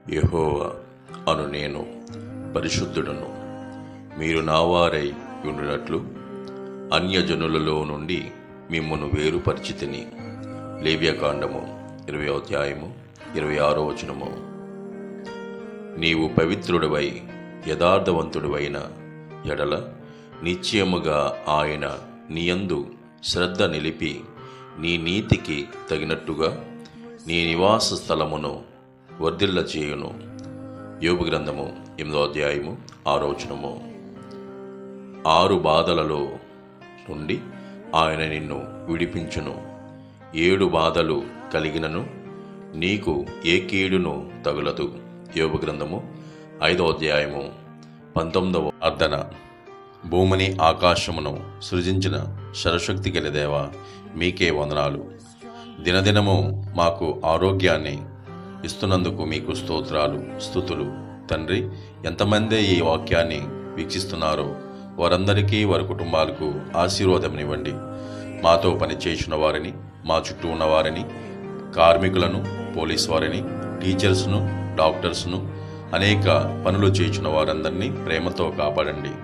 యెహోవా అను నేను పరిశుద్ధుడను. మీరు నావారై ఉండునట్లు అన్యజనులలో నుండి మిమ్మును వేరుపరిచితిని. లేవ్యకాండము 20వ అధ్యాయము 26వ వచనము. నీవు పవిత్రుడివై యథార్థవంతుడివైన ఎడల నిశ్చయముగా ఆయన నీయందు శ్రద్ధ నిలిపి నీ నీతికి తగినట్టుగా నీ నివాస స్థలమును వర్ధిల్ల చేయును. యోబు గ్రంథము 8వ అధ్యాయము 6వ వచనము. 6 బాధలలో నుండి ఆయన నిన్ను విడిపించును. 7 బాధలు కలిగినను నీకు ఏ కీడును తగులదు. యోబు గ్రంథము 5వ అధ్యాయము 19వ ప్రార్థన. భూమిని ఆకాశమును సృజించిన సర్వశక్తి గల దేవా, మీకే వందనాలు. దినదినము మాకు ఆరోగ్యాన్ని ఇస్తున్నందుకు మీకు స్తోత్రాలు, స్తుతులు. తండ్రి, ఎంతమంది ఈ వాక్యాన్ని వీక్షిస్తున్నారో వారందరికీ, వారి కుటుంబాలకు ఆశీర్వాదమునివ్వండి. మాతో పనిచేసిన వారిని, మా చుట్టూ ఉన్నవారిని, కార్మికులను, పోలీస్ వారిని, టీచర్స్ను, డాక్టర్స్ను, అనేక పనులు చేయించిన వారందరినీ ప్రేమతో కాపాడండి.